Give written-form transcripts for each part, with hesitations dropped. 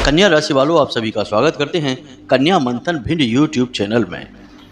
कन्या राशि वालों, आप सभी का स्वागत करते हैं कन्या मंथन भिंड यूट्यूब चैनल में।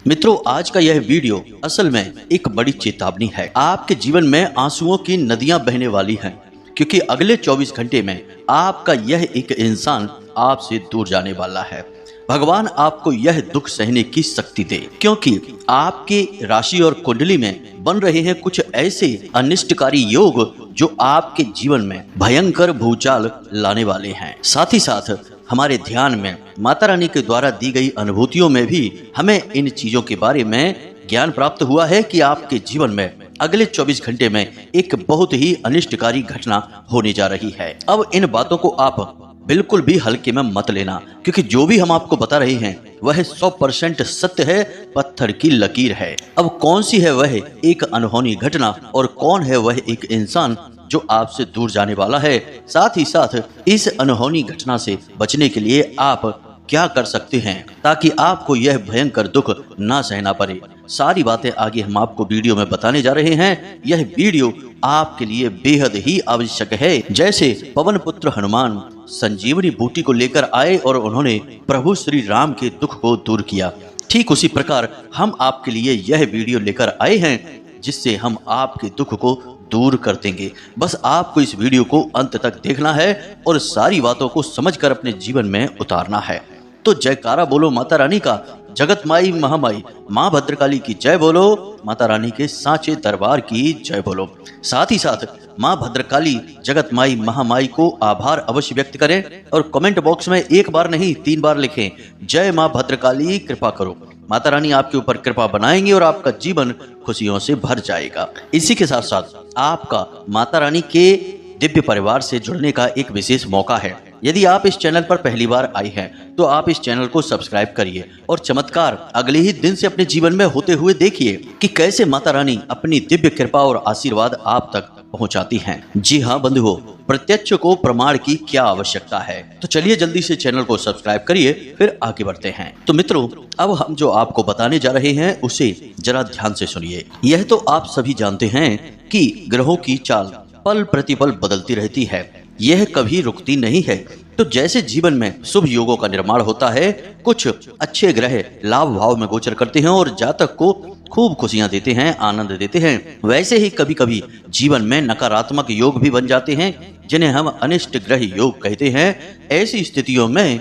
मित्रों, आज का यह वीडियो असल में एक बड़ी चेतावनी है। आपके जीवन में आंसुओं की नदियां बहने वाली हैं, क्योंकि अगले 24 घंटे में आपका यह एक इंसान आपसे दूर जाने वाला है। भगवान आपको यह दुख सहने की शक्ति दे, क्योंकि आपके राशि और कुंडली में बन रहे हैं कुछ ऐसे अनिष्टकारी योग जो आपके जीवन में भयंकर भूचाल लाने वाले हैं। साथ ही साथ हमारे ध्यान में माता रानी के द्वारा दी गई अनुभूतियों में भी हमें इन चीजों के बारे में ज्ञान प्राप्त हुआ है कि आपके जीवन में अगले 24 घंटे में एक बहुत ही अनिष्टकारी घटना होने जा रही है। अब इन बातों को आप बिल्कुल भी हल्के में मत लेना, क्योंकि जो भी हम आपको बता रहे हैं वह 100% सत्य है, पत्थर की लकीर है। अब कौन सी है वह एक अनहोनी घटना और कौन है वह एक इंसान जो आपसे दूर जाने वाला है, साथ ही साथ इस अनहोनी घटना से बचने के लिए आप क्या कर सकते हैं ताकि आपको यह भयंकर दुख ना सहना पड़े, सारी बातें आगे हम आपको वीडियो में बताने जा रहे हैं। यह वीडियो आपके लिए बेहद ही आवश्यक है। जैसे पवन पुत्र हनुमान संजीवनी बूटी को लेकर आए और उन्होंने प्रभु श्री राम के दुख को दूर किया, ठीक उसी प्रकार हम आपके लिए यह वीडियो लेकर आए हैं जिससे हम आपके दुख को दूर कर देंगे। बस आपको इस वीडियो को अंत तक देखना है और सारी बातों को समझकर अपने जीवन में उतारना है। तो जयकारा बोलो माता रानी का, जगत माई महामाई माँ भद्रकाली की जय बोलो, माता रानी के सांचे दरबार की जय बोलो। साथ ही साथ माँ भद्रकाली जगत माई महामाई को आभार अवश्य व्यक्त करें और कमेंट बॉक्स में एक बार नहीं 3 बार लिखें, जय माँ भद्रकाली कृपा करो। माता रानी आपके ऊपर कृपा बनाएंगी और आपका जीवन खुशियों से भर जाएगा। इसी के साथ साथ आपका माता रानी के दिव्य परिवार से जुड़ने का एक विशेष मौका है। यदि आप इस चैनल पर पहली बार आई हैं तो आप इस चैनल को सब्सक्राइब करिए और चमत्कार अगले ही दिन से अपने जीवन में होते हुए देखिए कि कैसे माता रानी अपनी दिव्य कृपा और आशीर्वाद आप तक पहुंचाती हैं। जी हाँ बंधुओं, प्रत्यक्ष को प्रमाण की क्या आवश्यकता है। तो चलिए जल्दी से चैनल को सब्सक्राइब करिए, फिर आगे बढ़ते हैं। तो मित्रों, अब हम जो आपको बताने जा रहे हैं उसे जरा ध्यान से सुनिए। यह तो आप सभी जानते हैं कि ग्रहों की चाल पल प्रतिपल बदलती रहती है, यह कभी रुकती नहीं है। तो जैसे जीवन में शुभ योगों का निर्माण होता है, कुछ अच्छे ग्रह लाभ भाव में गोचर करते हैं और जातक को खूब खुशियां देते हैं, आनंद देते हैं, वैसे ही कभी कभी जीवन में नकारात्मक योग भी बन जाते हैं जिन्हें हम अनिष्ट ग्रह योग कहते हैं। ऐसी स्थितियों में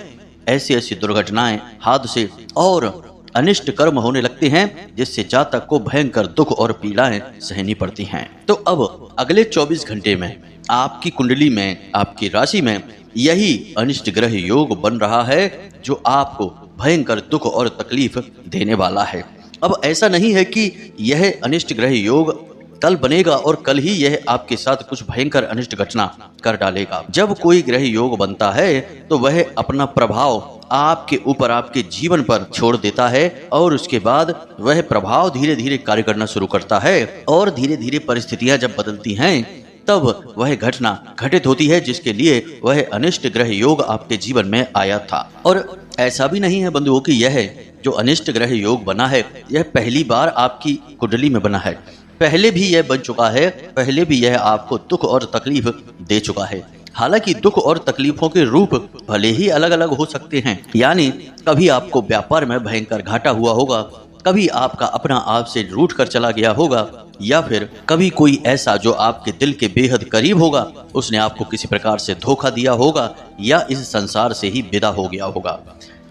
ऐसी दुर्घटनाएं, हादसे और अनिष्ट कर्म होने लगते हैं जिससे जातक को भयंकर दुख और पीड़ाएं सहनी पड़ती हैं। तो अब अगले 24 घंटे में आपकी कुंडली में, आपकी राशि में यही अनिष्ट ग्रह योग बन रहा है जो आपको भयंकर दुख और तकलीफ देने वाला है। अब ऐसा नहीं है कि यह अनिष्ट ग्रह योग कल बनेगा और कल ही यह आपके साथ कुछ भयंकर अनिष्ट घटना कर डालेगा। जब कोई ग्रह योग बनता है तो वह अपना प्रभाव आपके ऊपर, आपके जीवन पर छोड़ देता है और उसके बाद वह प्रभाव धीरे धीरे कार्य करना शुरू करता है और धीरे धीरे परिस्थितियां जब बदलती हैं तब वह घटना घटित होती है जिसके लिए वह अनिष्ट ग्रह योग आपके जीवन में आया था। और ऐसा भी नहीं है बंधुओं कि यह जो अनिष्ट ग्रह योग बना है यह पहली बार आपकी कुंडली में बना है। पहले भी यह बन चुका है, पहले भी यह आपको दुख और तकलीफ दे चुका है। हालांकि दुख और तकलीफों के रूप भले ही अलग अलग हो सकते हैं, यानी कभी आपको व्यापार में भयंकर घाटा हुआ होगा, कभी आपका अपना आप से रूठ कर चला गया होगा, या फिर कभी कोई ऐसा जो आपके दिल के बेहद करीब होगा उसने आपको किसी प्रकार से धोखा दिया होगा या इस संसार से ही विदा हो गया होगा।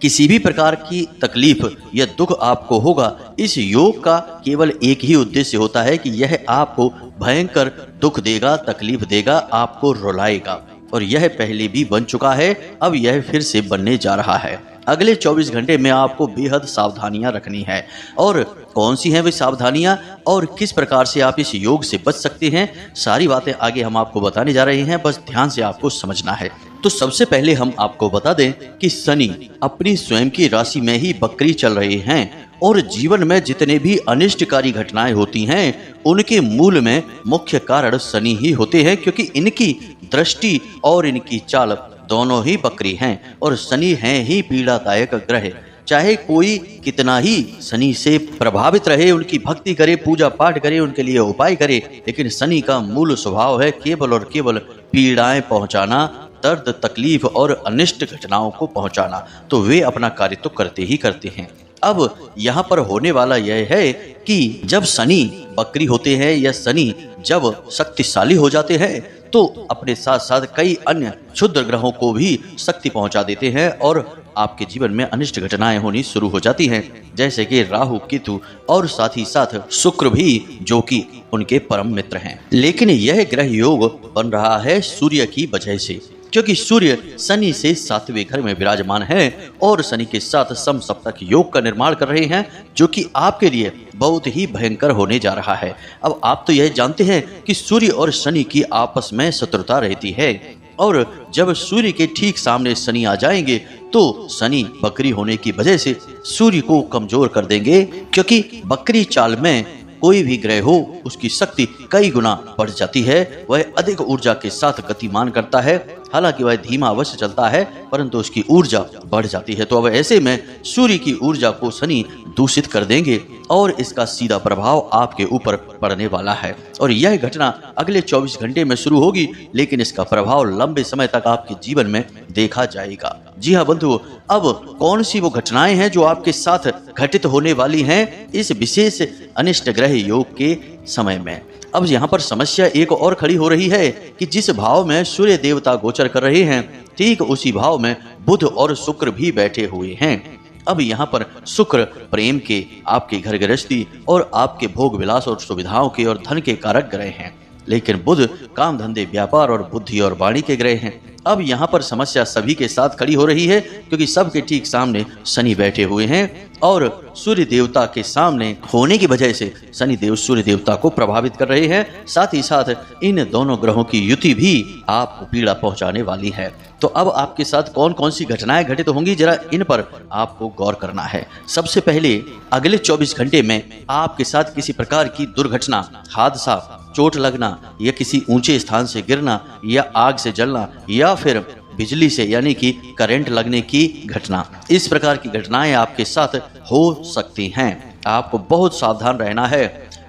किसी भी प्रकार की तकलीफ या दुख आपको होगा, इस योग का केवल एक ही उद्देश्य होता है कि यह आपको भयंकर दुख देगा, तकलीफ देगा, आपको रुलाएगा। और यह पहले भी बन चुका है, अब यह फिर से बनने जा रहा है। अगले 24 घंटे में आपको बेहद सावधानियां रखनी है। और कौन सी हैं वे सावधानियां और किस प्रकार से आप इस योग से बच सकते हैं, सारी बातें आगे हम आपको बताने जा रहे हैं, बस ध्यान से आपको समझना है। तो सबसे पहले हम आपको बता दें कि शनि अपनी स्वयं की राशि में ही वक्री चल रहे हैं और जीवन में जितने भी अनिष्टकारी घटनाएं होती हैं उनके मूल में मुख्य कारण शनि ही होते हैं, क्योंकि इनकी दृष्टि और इनकी चाल दोनों ही वक्री हैं और शनि हैं ही पीड़ादायक ग्रह। चाहे कोई कितना ही शनि से प्रभावित रहे, उनकी भक्ति करे, पूजा पाठ करे, उनके लिए उपाय करे, लेकिन शनि का मूल स्वभाव है केवल और केवल पीड़ाएं पहुंचाना, दर्द, तकलीफ और अनिष्ट घटनाओं को पहुंचाना, तो वे अपना कार्य तो करते ही करते हैं। अब यहाँ पर होने वाला यह है कि जब शनि बकरी होते हैं या शनि जब शक्तिशाली हो जाते हैं तो अपने साथ साथ कई अन्य क्षुद्र ग्रहों को भी शक्ति पहुंचा देते हैं और आपके जीवन में अनिष्ट घटनाएं होनी शुरू हो जाती हैं, जैसे कि राहु, केतु और साथ ही साथ शुक्र भी, जो कि उनके परम मित्र हैं। लेकिन यह ग्रह योग बन रहा है सूर्य की वजह से, क्योंकि सूर्य शनि से 7वें घर में विराजमान है और शनि के साथ समसप्तक योग का निर्माण कर रहे हैं, जो कि आपके लिए बहुत ही भयंकर होने जा रहा है। अब आप तो यह जानते हैं कि सूर्य और शनि की आपस में शत्रुता रहती है, और जब सूर्य के ठीक सामने शनि आ जाएंगे तो शनि बकरी होने की वजह से सूर्य को कमजोर कर देंगे, क्योंकि बकरी चाल में कोई भी ग्रह हो उसकी शक्ति कई गुना बढ़ जाती है। वह अधिक ऊर्जा के साथ गतिमान करता है, हालांकि वह धीमा अवश्य चलता है परंतु उसकी ऊर्जा बढ़ जाती है। तो अब ऐसे में सूर्य की ऊर्जा को शनि दूषित कर देंगे और इसका सीधा प्रभाव आपके ऊपर पड़ने वाला है। और यह घटना अगले 24 घंटे में शुरू होगी, लेकिन इसका प्रभाव लंबे समय तक आपके जीवन में देखा जाएगा। जी हाँ बंधुओं, अब कौन सी वो घटनाएं हैं जो आपके साथ घटित होने वाली हैं इस विशेष अनिष्ट ग्रह योग के समय में। अब यहाँ पर समस्या एक और खड़ी हो रही है कि जिस भाव में सूर्य देवता गोचर कर रहे हैं, ठीक उसी भाव में बुध और शुक्र भी बैठे हुए हैं। अब यहाँ पर शुक्र प्रेम के, आपके घर गृहस्थी और आपके भोग विलास और सुविधाओं के और धन के कारक ग्रह हैं, लेकिन बुध काम धंधे, व्यापार और बुद्धि और वाणी के ग्रह हैं। अब यहाँ पर समस्या सभी के साथ खड़ी हो रही है, क्योंकि सबके ठीक सामने शनि बैठे हुए हैं और सूर्य देवता के सामने होने की वजह से शनि देव सूर्य देवता को प्रभावित कर रहे हैं। साथ ही साथ इन दोनों ग्रहों की युति भी आपको पीड़ा पहुंचाने वाली है। तो अब आपके साथ कौन कौन सी घटनाएं घटित होंगी, जरा इन पर आपको गौर करना है। सबसे पहले अगले 24 घंटे में आपके साथ किसी प्रकार की दुर्घटना, हादसा, चोट लगना या किसी ऊंचे स्थान से गिरना या आग से जलना या फिर बिजली से यानी कि करंट लगने की घटना, इस प्रकार की घटनाएं आपके साथ हो सकती हैं। आपको बहुत सावधान रहना है।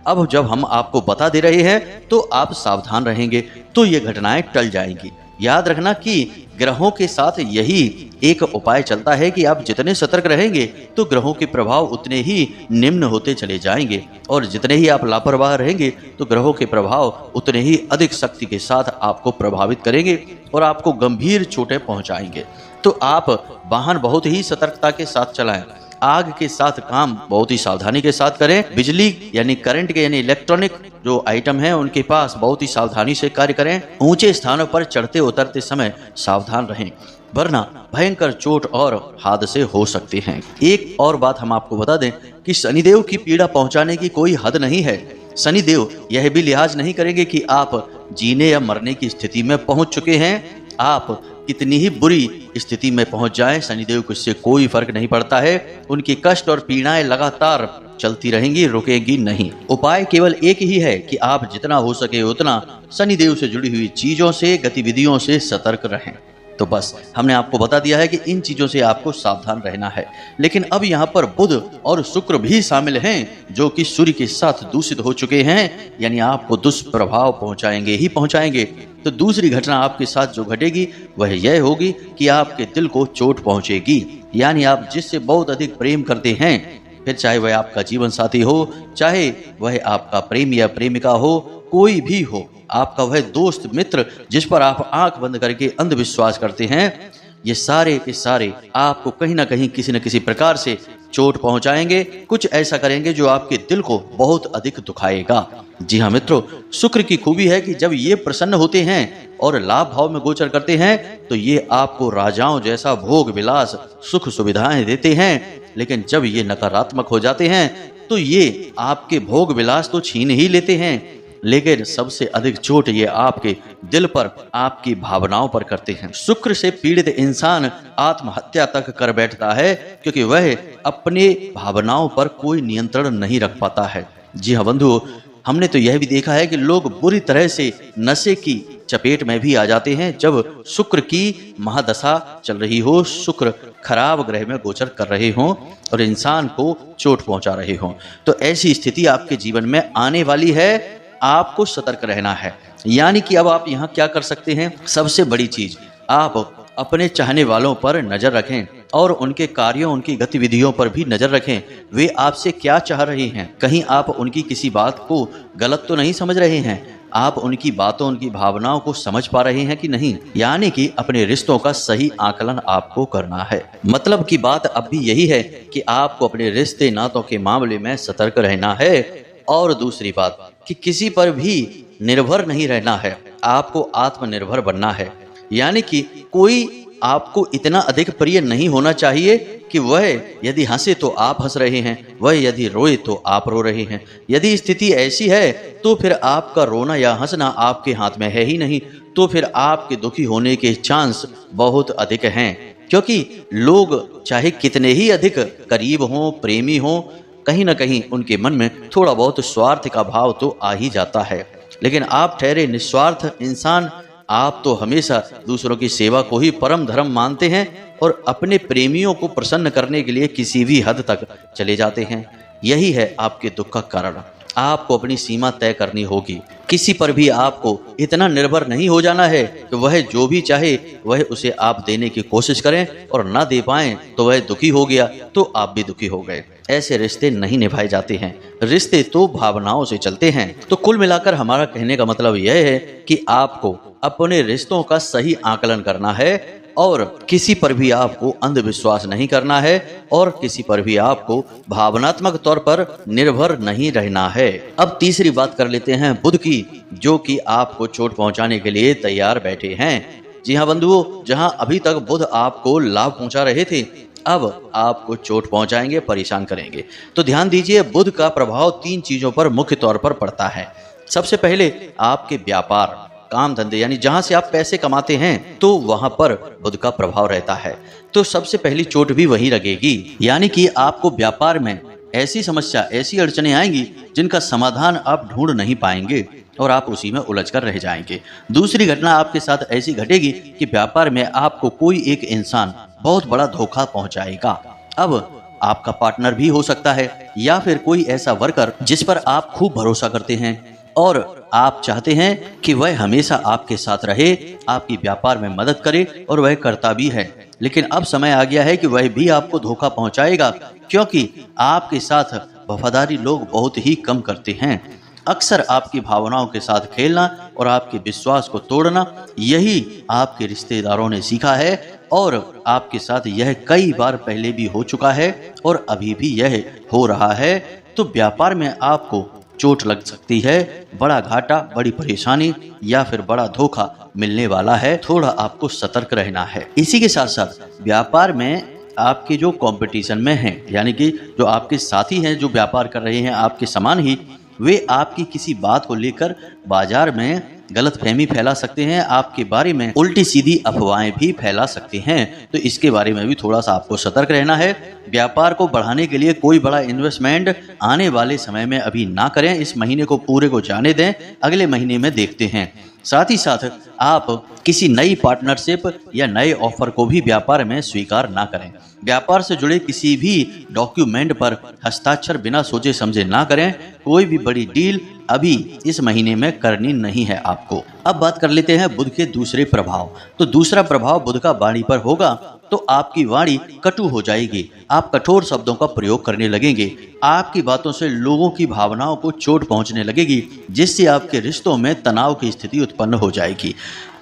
अब जब हम आपको बता दे रहे हैं तो आप सावधान रहेंगे तो ये घटनाएं टल जाएंगी। याद रखना कि ग्रहों के साथ यही एक उपाय चलता है कि आप जितने सतर्क रहेंगे तो ग्रहों के प्रभाव उतने ही निम्न होते चले जाएंगे, और जितने ही आप लापरवाह रहेंगे तो ग्रहों के प्रभाव उतने ही अधिक शक्ति के साथ आपको प्रभावित करेंगे और आपको गंभीर चोटें पहुंचाएंगे। तो आप वाहन बहुत ही सतर्कता के साथ चलाएं। आग के साथ काम बहुत ही सावधानी के साथ करें। बिजली यानी करंट के यानी इलेक्ट्रॉनिक जो आइटम है उनके पास बहुत ही सावधानी से कार्य करें। ऊंचे स्थानों पर चढ़ते उतरते समय सावधान रहें, वरना भयंकर चोट और हादसे हो सकते हैं। एक और बात हम आपको बता दें कि शनिदेव की पीड़ा पहुंचाने की कोई हद नहीं है। शनिदेव यह भी लिहाज नहीं करेंगे कि आप जीने या मरने की स्थिति में पहुंच चुके हैं। आप कितनी ही बुरी स्थिति में पहुंच जाएं, शनिदेव को इससे कोई फर्क नहीं पड़ता है। उनकी कष्ट और पीड़ाएं लगातार चलती रहेंगी, रुकेगी नहीं। उपाय केवल एक ही है कि आप जितना हो सके उतना शनिदेव से जुड़ी हुई चीजों से, गतिविधियों से सतर्क रहें। तो बस हमने आपको बता दिया है कि इन चीजों से आपको सावधान रहना है। लेकिन अब यहाँ पर बुध और शुक्र भी शामिल हैं, जो कि सूर्य के साथ दूषित हो चुके हैं, यानी आपको दुष्प्रभाव पहुंचाएंगे ही पहुंचाएंगे। तो दूसरी घटना आपके साथ जो घटेगी वह यह होगी कि आपके दिल को चोट पहुंचेगी। यानी आप जिससे बहुत अधिक प्रेम करते हैं, फिर चाहे वह आपका जीवन साथी हो, चाहे वह आपका प्रेमी या प्रेमिका हो, कोई भी हो, आपका वह दोस्त मित्र जिस पर आप आंख बंद करके अंधविश्वास करते हैं, ये सारे के सारे आपको कहीं ना कहीं किसी न किसी प्रकार से चोट पहुंचाएंगे। कुछ ऐसा करेंगे जो आपके दिल को बहुत अधिक दुखाएगा। जी हाँ मित्रों, शुक्र की खूबी है कि जब ये प्रसन्न होते हैं और लाभ भाव में गोचर करते हैं तो ये आपको राजाओं जैसा भोग विलास, सुख सुविधाएं देते हैं। लेकिन जब ये नकारात्मक हो जाते हैं तो ये आपके भोग विलास तो छीन ही लेते हैं, लेकिन सबसे अधिक चोट ये आपके दिल पर, आपकी भावनाओं पर करते हैं। शुक्र से पीड़ित इंसान आत्महत्या तक कर बैठता है, क्योंकि वह अपने भावनाओं पर कोई नियंत्रण नहीं रख पाता है। जी हाँ बंधुओं, हमने तो यह भी देखा है कि लोग बुरी तरह से नशे की चपेट में भी आ जाते हैं जब शुक्र की महादशा चल रही हो, शुक्र खराब ग्रह में गोचर कर रहे हों और इंसान को चोट पहुंचा रहे हों। तो ऐसी स्थिति आपके जीवन में आने वाली है, आपको सतर्क रहना है। यानी कि अब आप यहाँ क्या कर सकते हैं, सबसे बड़ी चीज आप अपने चाहने वालों पर नजर रखें और उनके कार्यों, उनकी गतिविधियों पर भी नजर रखें। वे आपसे क्या चाह रहे हैं? कहीं आप उनकी किसी बात को गलत तो नहीं समझ रहे हैं? आप उनकी बातों, उनकी भावनाओं को समझ पा रहे हैं कि नहीं? यानी कि अपने रिश्तों का सही आकलन आपको करना है। मतलब की बात अब भी यही है कि आपको अपने रिश्ते नातों के मामले में सतर्क रहना है। और दूसरी बात कि किसी पर भी निर्भर नहीं रहना है, आपको आत्मनिर्भर बनना है। यानी कि कोई आपको इतना अधिक प्रिय नहीं होना चाहिए कि वह यदि हंसे तो आप हंस रहे हैं, वह यदि रोए तो आप रो रहे हैं। यदि स्थिति ऐसी है तो फिर आपका रोना या हंसना आपके हाथ में है ही नहीं, तो फिर आपके दुखी होने के चांस बहुत अधिक हैं। क्योंकि लोग चाहे कितने ही अधिक करीब हों, प्रेमी हों, कहीं ना कहीं उनके मन में थोड़ा बहुत स्वार्थ का भाव तो आ ही जाता है। लेकिन आप ठहरे निस्वार्थ इंसान, आप तो हमेशा दूसरों की सेवा को ही परम धर्म मानते हैं और अपने प्रेमियों को प्रसन्न करने के लिए किसी भी हद तक चले जाते हैं। यही है आपके दुख का कारण। आपको अपनी सीमा तय करनी होगी। किसी पर भी आपको इतना निर्भर नहीं हो जाना है कि वह जो भी चाहे वह उसे आप देने की कोशिश करें और ना दे पाएं तो वह दुखी हो गया तो आप भी दुखी हो गए। ऐसे रिश्ते नहीं निभाए जाते हैं। रिश्ते तो भावनाओं से चलते हैं। तो कुल मिलाकर हमारा कहने का मतलब यह है कि आपको अपने रिश्तों का सही आकलन करना है और किसी पर भी आपको अंधविश्वास नहीं करना है और किसी पर भी आपको भावनात्मक तौर पर निर्भर नहीं रहना है। अब तीसरी बात कर लेते हैं बुध की, जो कि आपको चोट पहुंचाने के लिए तैयार बैठे हैं। जी हाँ बंधुओं, जहां अभी तक बुध आपको लाभ पहुंचा रहे थे, अब आपको चोट पहुंचाएंगे, परेशान करेंगे। तो ध्यान दीजिए, बुध का प्रभाव 3 चीजों पर मुख्य तौर पर पड़ता है। सबसे पहले आपके व्यापार, काम धंधे, यानी जहां से आप पैसे कमाते हैं तो वहां पर बुध का प्रभाव रहता है। तो सबसे पहली चोट भी वही लगेगी। यानी कि आपको व्यापार में ऐसी समस्या, ऐसी अड़चने आएंगी जिनका समाधान आप ढूंढ नहीं पाएंगे और आप उसी में उलझ कर रह जाएंगे। दूसरी घटना आपके साथ ऐसी घटेगी कि व्यापार में आपको कोई एक इंसान बहुत बड़ा धोखा पहुंचाएगा। अब आपका पार्टनर भी हो सकता है या फिर कोई ऐसा वर्कर जिस पर आप खूब भरोसा करते हैं और आप चाहते हैं कि वह हमेशा आपके साथ रहे, आपकी व्यापार में मदद करे और वह करता भी है। लेकिन अब समय आ गया है कि वह भी आपको धोखा पहुंचाएगा, क्योंकि आपके साथ वफादारी लोग बहुत ही कम करते हैं। अक्सर आपकी भावनाओं के साथ खेलना और आपके विश्वास को तोड़ना, यही आपके रिश्तेदारों ने सीखा है और आपके साथ यह कई बार पहले भी हो चुका है और अभी भी यह हो रहा है। तो व्यापार में आपको चोट लग सकती है, बड़ा घाटा, बड़ी परेशानी या फिर बड़ा धोखा मिलने वाला है। थोड़ा आपको सतर्क रहना है। इसी के साथ साथ व्यापार में आपके जो कंपटीशन में हैं, यानी कि जो आपके साथी हैं जो व्यापार कर रहे हैं आपके समान ही, वे आपकी किसी बात को लेकर बाजार में गलतफहमी फैला सकते हैं, आपके बारे में उल्टी सीधी अफवाहें भी फैला सकते हैं। तो इसके बारे में भी थोड़ा सा आपको सतर्क रहना है। व्यापार को बढ़ाने के लिए कोई बड़ा इन्वेस्टमेंट आने वाले समय में अभी ना करें। इस महीने को पूरे को जाने दें, अगले महीने में देखते हैं। साथ ही साथ आप किसी नई पार्टनरशिप या नए ऑफर को भी व्यापार में स्वीकार ना करें। व्यापार से जुड़े किसी भी डॉक्यूमेंट पर हस्ताक्षर बिना सोचे समझे ना करें। कोई भी बड़ी डील अभी इस महीने में करनी नहीं है आपको। अब बात कर लेते हैं बुध के दूसरे प्रभाव। तो दूसरा प्रभाव बुध का वाणी पर होगा, तो आपकी वाणी कटु हो जाएगी। आप कठोर शब्दों का प्रयोग करने लगेंगे। आपकी बातों से लोगों की भावनाओं को चोट पहुंचने लगेगी, जिससे आपके रिश्तों में तनाव की स्थिति उत्पन्न हो जाएगी।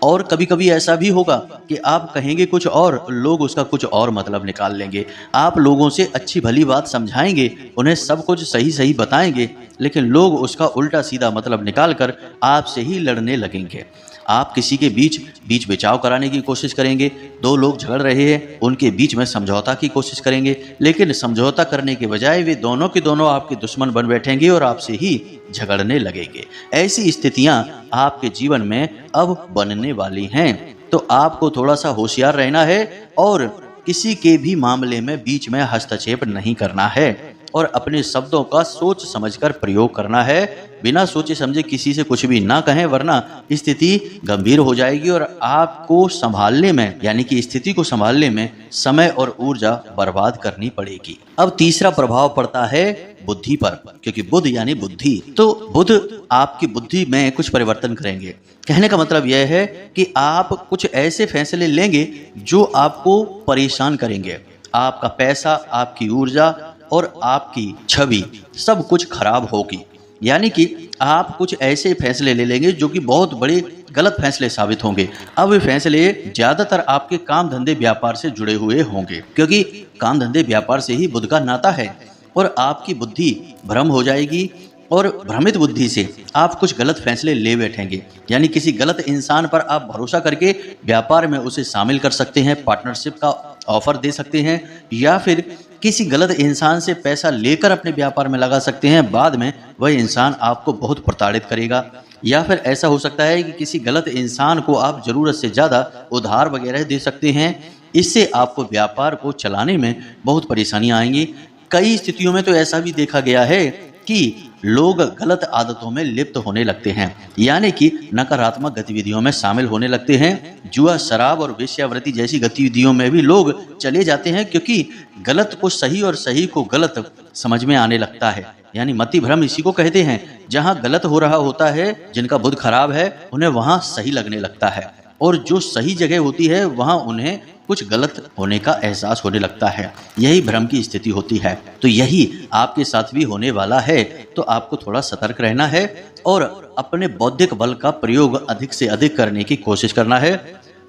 और कभी कभी ऐसा भी होगा कि आप कहेंगे कुछ और, लोग उसका कुछ और मतलब निकाल लेंगे। आप लोगों से अच्छी भली बात समझाएंगे, उन्हें सब कुछ सही सही बताएंगे, लेकिन लोग उसका उल्टा सीधा मतलब निकालकर आपसे ही लड़ने लगेंगे। आप किसी के बीच बचाव कराने की कोशिश करेंगे। 2 लोग झगड़ रहे हैं, उनके बीच में समझौता की कोशिश करेंगे, लेकिन समझौता करने के बजाय वे दोनों के दोनों आपके दुश्मन बन बैठेंगे और आपसे ही झगड़ने लगेंगे। ऐसी स्थितियां आपके जीवन में अब बनने वाली हैं। तो आपको थोड़ा सा होशियार रहना है और किसी के भी मामले में बीच में हस्तक्षेप नहीं करना है। और अपने शब्दों का सोच समझकर प्रयोग करना है। बिना सोचे समझे किसी से कुछ भी ना कहें, वरना स्थिति गंभीर हो जाएगी और आपको संभालने में, यानी कि स्थिति को संभालने में समय और ऊर्जा बर्बाद करनी पड़ेगी। अब तीसरा प्रभाव पड़ता है बुद्धि पर, क्योंकि बुध यानी बुद्धि। तो बुध आपकी बुद्धि में कुछ परिवर्तन करेंगे। कहने का मतलब यह है कि आप कुछ ऐसे फैसले लेंगे जो आपको परेशान करेंगे। आपका पैसा, आपकी ऊर्जा और आपकी छवि सब कुछ खराब होगी। यानी कि आप कुछ ऐसे फैसले ले लेंगे जो कि बहुत बड़े गलत फैसले साबित होंगे। अब वे फैसले ज्यादातर आपके काम धंधे व्यापार से जुड़े हुए होंगे, क्योंकि काम धंधे व्यापार से ही बुध का नाता है। और आपकी बुद्धि भ्रम हो जाएगी और भ्रमित बुद्धि से आप कुछ गलत फैसले ले बैठेंगे। यानी किसी गलत इंसान पर आप भरोसा करके व्यापार में उसे शामिल कर सकते हैं, पार्टनरशिप का ऑफर दे सकते हैं, या फिर किसी गलत इंसान से पैसा लेकर अपने व्यापार में लगा सकते हैं। बाद में वह इंसान आपको बहुत प्रताड़ित करेगा। या फिर ऐसा हो सकता है कि किसी गलत इंसान को आप ज़रूरत से ज़्यादा उधार वगैरह दे सकते हैं। इससे आपको व्यापार को चलाने में बहुत परेशानियां आएंगी। कई स्थितियों में तो ऐसा भी देखा गया है कि लोग गलत आदतों में लिप्त होने लगते हैं, यानी कि नकारात्मक गतिविधियों में शामिल होने लगते हैं। जुआ, शराब और वेश्यावृत्ति जैसी गतिविधियों में भी लोग चले जाते हैं, क्योंकि गलत को सही और सही को गलत समझ में आने लगता है। यानी मति भ्रम इसी को कहते हैं। जहां गलत हो रहा होता है, जिनका बुध खराब है, उन्हें वहां सही लगने लगता है, और जो सही जगह होती है वहां उन्हें कुछ गलत होने का एहसास होने लगता है। यही भ्रम की स्थिति होती है। तो यही आपके साथ भी होने वाला है। तो आपको थोड़ा सतर्क रहना है और अपने बौद्धिक बल का प्रयोग अधिक से अधिक करने की कोशिश करना है।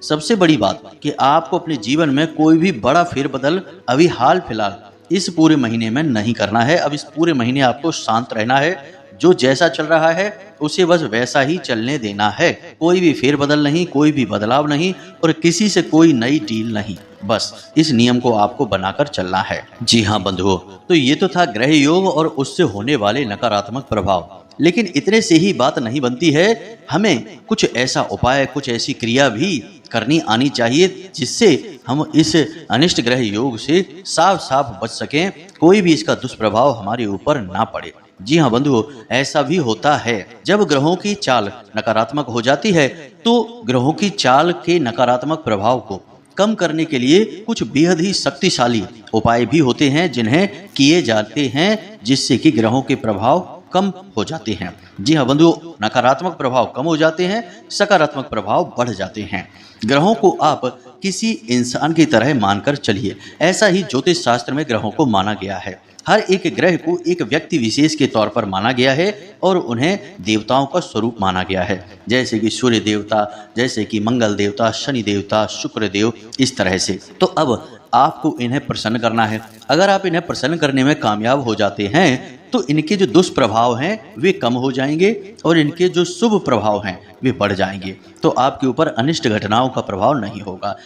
सबसे बड़ी बात कि आपको अपने जीवन में कोई भी बड़ा फेरबदल अभी हाल फिलहाल इस पूरे महीने में नहीं करना है। अब इस पूरे महीने आपको शांत रहना है। जो जैसा चल रहा है उसे बस वैसा ही चलने देना है। कोई भी फेरबदल नहीं, कोई भी बदलाव नहीं, और किसी से कोई नई डील नहीं। बस इस नियम को आपको बनाकर चलना है। जी हाँ बंधुओं, तो ये तो था ग्रह योग और उससे होने वाले नकारात्मक प्रभाव। लेकिन इतने से ही बात नहीं बनती है। हमें कुछ ऐसा उपाय, कुछ ऐसी क्रिया भी करनी आनी चाहिए जिससे हम इस अनिष्ट ग्रह योग से साफ साफ बच सकें, कोई भी इसका दुष्प्रभाव हमारे ऊपर ना पड़े। जी हाँ बंधुओं, ऐसा भी होता है। जब ग्रहों की चाल नकारात्मक हो जाती है तो ग्रहों की चाल के नकारात्मक प्रभाव को कम करने के लिए कुछ बेहद ही शक्तिशाली उपाय भी होते हैं, जिन्हें किए जाते हैं, जिससे कि ग्रहों के प्रभाव कम हो जाते हैं। जी हाँ बंधुओं, नकारात्मक प्रभाव कम हो जाते हैं, सकारात्मक प्रभाव बढ़ जाते हैं। ग्रहों को आप किसी इंसान की तरह मानकर चलिए। ऐसा ही ज्योतिष शास्त्र में ग्रहों को माना गया है। हर एक ग्रह को एक व्यक्ति विशेष के तौर पर माना गया है और उन्हें देवताओं का स्वरूप माना गया है, जैसे कि सूर्य देवता, जैसे कि मंगल देवता, शनि देवता, शुक्र देव, इस तरह से। तो अब आपको इन्हें प्रसन्न करना है। अगर आप इन्हें प्रसन्न करने में कामयाब हो जाते हैं तो इनके जो दुष्प्रभाव हैं वे कम हो जाएंगे और इनके जो शुभ प्रभाव हैं वे बढ़ जाएंगे। तो आपके ऊपर अनिष्ट घटनाओं का प्रभाव नहीं होगा।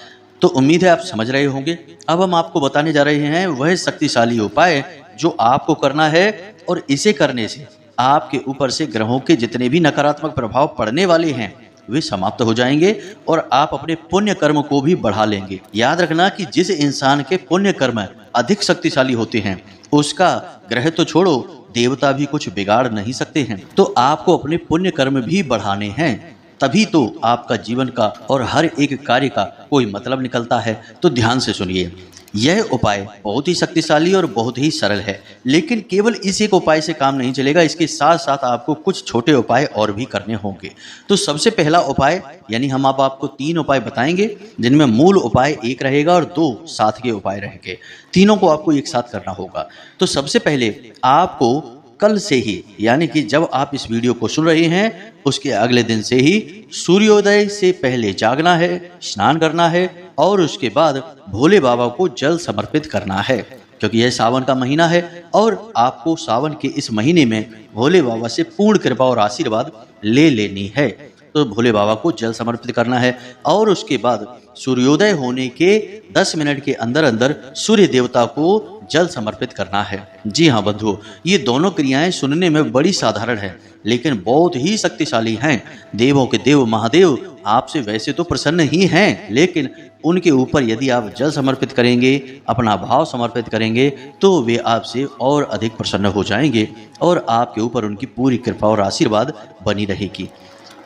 तो उम्मीद है आप समझ रहे होंगे। अब हम आपको बताने जा रहे हैं वह शक्तिशाली उपाय जो आपको करना है, और इसे करने से आपके ऊपर से ग्रहों के जितने भी नकारात्मक प्रभाव पड़ने वाले हैं वे समाप्त हो जाएंगे और आप अपने पुण्य कर्म को भी बढ़ा लेंगे। याद रखना कि जिस इंसान के पुण्य कर्म अधिक शक्तिशाली होते हैं उसका ग्रह तो छोड़ो, देवता भी कुछ बिगाड़ नहीं सकते हैं। तो आपको अपने पुण्य कर्म भी बढ़ाने हैं, तभी तो आपका जीवन का और हर एक कार्य का कोई मतलब निकलता है। तो ध्यान से सुनिए, यह उपाय बहुत ही शक्तिशाली और बहुत ही सरल है, लेकिन केवल इस एक उपाय से काम नहीं चलेगा। इसके साथ साथ आपको कुछ छोटे उपाय और भी करने होंगे। तो सबसे पहला उपाय, यानी हम अब आपको 3 उपाय बताएंगे, जिनमें मूल उपाय एक रहेगा और 2 साथ के उपाय रहेंगे। तीनों को आपको एक साथ करना होगा। तो सबसे पहले आपको कल से ही, यानी कि जब आप इस वीडियो को सुन रहे हैं उसके अगले दिन से ही सूर्योदय से पहले जागना है, स्नान करना है और उसके बाद भोले बाबा को जल समर्पित करना है, क्योंकि यह सावन का महीना है और आपको सावन के इस महीने में भोले बाबा से पूर्ण कृपा और आशीर्वाद ले लेनी है। तो भोले बाबा को जल समर्पित करना है और उसके बाद सूर्योदय होने के 10 मिनट के अंदर अंदर सूर्य देवता को जल समर्पित करना है। जी हाँ बंधुओं, ये दोनों क्रियाएं सुनने में बड़ी साधारण है लेकिन बहुत ही शक्तिशाली हैं। देवों के देव महादेव आपसे वैसे तो प्रसन्न ही हैं, लेकिन उनके ऊपर यदि आप जल समर्पित करेंगे, अपना भाव समर्पित करेंगे, तो वे आपसे और अधिक प्रसन्न हो जाएंगे और आपके ऊपर उनकी पूरी कृपा और आशीर्वाद बनी रहेगी।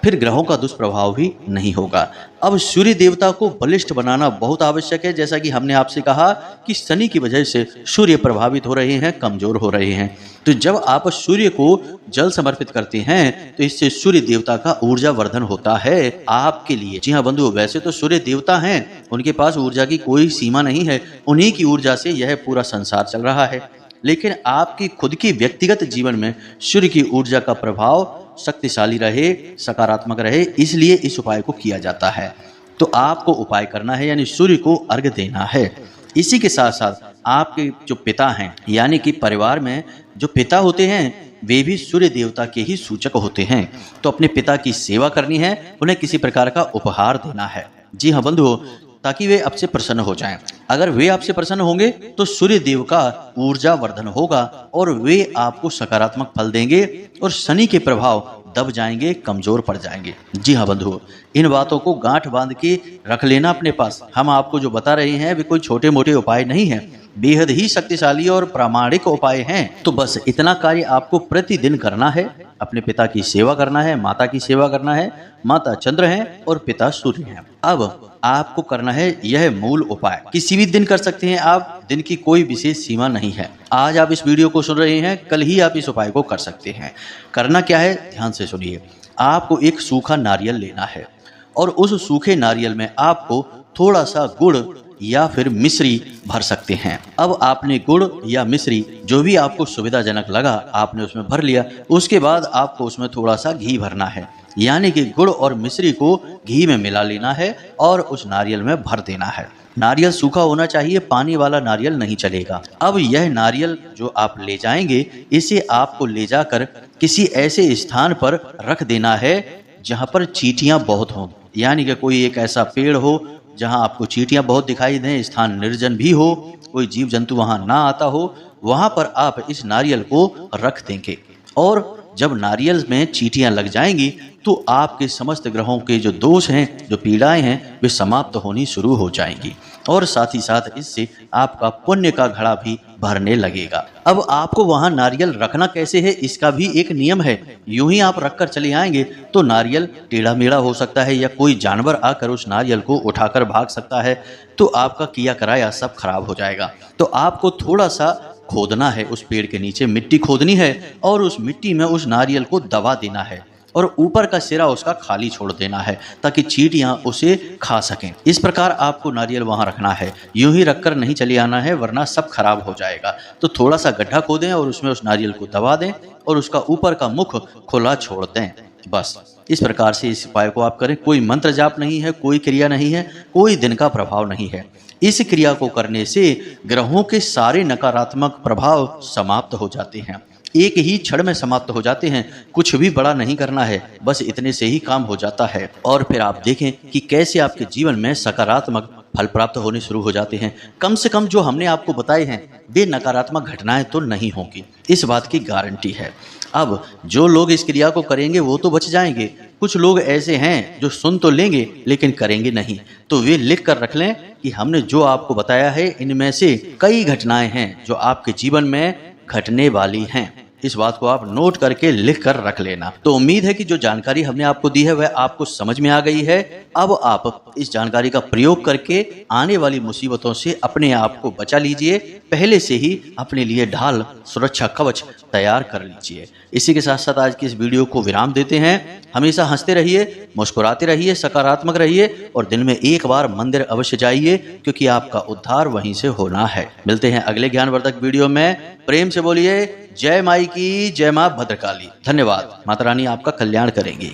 फिर ग्रहों का दुष्प्रभाव भी नहीं होगा। अब सूर्य देवता को बलिष्ठ बनाना बहुत आवश्यक है। जैसा कि हमने आपसे कहा कि शनि की वजह से सूर्य प्रभावित हो रहे हैं, कमजोर हो रहे हैं। तो जब आप सूर्य को जल समर्पित करते हैं तो इससे सूर्य देवता का ऊर्जा वर्धन होता है आपके लिए। जी हाँ बंधु, वैसे तो सूर्य देवता हैं, उनके पास ऊर्जा की कोई सीमा नहीं है, उन्हीं की ऊर्जा से यह पूरा संसार चल रहा है। लेकिन आपकी खुद की व्यक्तिगत जीवन में सूर्य की ऊर्जा का प्रभाव शक्तिशाली रहे, सकारात्मक रहे, इसलिए इस उपाय को किया जाता है। तो आपको उपाय करना है, यानी सूर्य को अर्घ्य देना है। इसी के साथ साथ आपके जो पिता हैं, यानी कि परिवार में जो पिता होते हैं, वे भी सूर्य देवता के ही सूचक होते हैं। तो अपने पिता की सेवा करनी है, उन्हें किसी प्रकार का उपहार देना है। जी हाँ बंधुओं, ताकि वे आपसे प्रसन्न हो जाएं। अगर वे आपसे प्रसन्न होंगे तो सूर्य देव का ऊर्जा वर्धन होगा और वे आपको सकारात्मक फल देंगे और शनि के प्रभाव दब जाएंगे, कमजोर पड़ जाएंगे। जी हाँ बंधुओं, इन बातों को गांठ बांध के रख लेना अपने पास। हम आपको जो बता रहे हैं वे कोई छोटे मोटे उपाय नहीं है, बेहद ही शक्तिशाली और प्रामाणिक उपाय हैं। तो बस इतना कार्य आपको प्रतिदिन करना है। अपने पिता की सेवा करना है, माता की सेवा करना है। माता चंद्र हैं और पिता सूर्य हैं। अब आपको करना है यह मूल उपाय। किसी भी दिन कर सकते हैं आप, दिन की कोई विशेष सीमा नहीं है। आज आप इस वीडियो को सुन रहे हैं, कल ही आप इस उपाय को कर सकते हैं। करना क्या है, ध्यान से सुनिए। आपको एक सूखा नारियल लेना है और उस सूखे नारियल में आपको थोड़ा सा गुड़ या फिर मिश्री भर सकते हैं। अब आपने गुड़ या मिश्री जो भी आपको सुविधाजनक लगा आपने उसमें भर लिया। उसके बाद आपको उसमें थोड़ा सा घी भरना है, यानी कि गुड़ और मिश्री को घी में मिला लेना है और उस नारियल में भर देना है। नारियल सूखा होना चाहिए, पानी वाला नारियल नहीं चलेगा। अब यह नारियल जो आप ले जाएंगे, इसे आपको ले जाकर किसी ऐसे स्थान पर रख देना है जहाँ पर चींटियाँ बहुत हों, यानी कि कोई एक ऐसा पेड़ हो जहाँ आपको चींटियाँ बहुत दिखाई दें, स्थान निर्जन भी हो, कोई जीव जंतु वहाँ ना आता हो, वहाँ पर आप इस नारियल को रख देंगे। और जब नारियल में चींटियाँ लग जाएंगी तो आपके समस्त ग्रहों के जो दोष हैं, जो पीड़ाएं हैं, वे समाप्त होनी शुरू हो जाएंगी और साथ ही साथ इससे आपका पुण्य का घड़ा भी भरने लगेगा। अब आपको वहां नारियल रखना कैसे है, इसका भी एक नियम है। यूं ही आप रखकर चले आएंगे तो नारियल टेढ़ा मेढ़ा हो सकता है या कोई जानवर आकर उस नारियल को उठाकर भाग सकता है, तो आपका किया कराया सब खराब हो जाएगा। तो आपको थोड़ा सा खोदना है, उस पेड़ के नीचे मिट्टी खोदनी है और उस मिट्टी में उस नारियल को दबा देना है और ऊपर का सिरा उसका खाली छोड़ देना है ताकि चींटियां उसे खा सकें। इस प्रकार आपको नारियल वहां रखना है, यूं ही रखकर नहीं चले आना है, वरना सब खराब हो जाएगा। तो थोड़ा सा गड्ढा खोदें और उसमें उस नारियल को दबा दें और उसका ऊपर का मुख खुला छोड़ दें। बस इस प्रकार से इस उपाय को आप करें। कोई मंत्र जाप नहीं है, कोई क्रिया नहीं है, कोई दिन का प्रभाव नहीं है। इस क्रिया को करने से ग्रहों के सारे नकारात्मक प्रभाव समाप्त हो जाते हैं, एक ही क्षण में समाप्त हो जाते हैं। कुछ भी बड़ा नहीं करना है, बस इतने से ही काम हो जाता है। और फिर आप देखें कि कैसे आपके जीवन में सकारात्मक फल प्राप्त होने शुरू हो जाते हैं। कम से कम जो हमने आपको बताए हैं वे नकारात्मक घटनाएं तो नहीं होंगी, इस बात की गारंटी है। अब जो लोग इस क्रिया को करेंगे वो तो बच जाएंगे, कुछ लोग ऐसे हैं जो सुन तो लेंगे लेकिन करेंगे नहीं। तो वे लिख कर रख लें कि हमने जो आपको बताया है इनमें से कई घटनाएं हैं जो आपके जीवन में घटने वाली हैं। इस बात को आप नोट करके लिख कर रख लेना। तो उम्मीद है कि जो जानकारी हमने आपको दी है वह आपको समझ में आ गई है। अब आप इस जानकारी का प्रयोग करके आने वाली मुसीबतों से अपने आप को बचा लीजिए। पहले से ही अपने लिए ढाल, सुरक्षा कवच तैयार कर लीजिए। इसी के साथ साथ आज की इस वीडियो को विराम देते हैं। हमेशा हंसते रहिए, मुस्कुराते रहिए, सकारात्मक रहिए और दिन में एक बार मंदिर अवश्य जाइए, क्योंकि आपका उद्धार वहीं से होना है। मिलते हैं अगले ज्ञानवर्धक वीडियो में। प्रेम से बोलिए जय माई की, जय मां भद्रकाली। धन्यवाद। माता रानी आपका कल्याण करेंगी।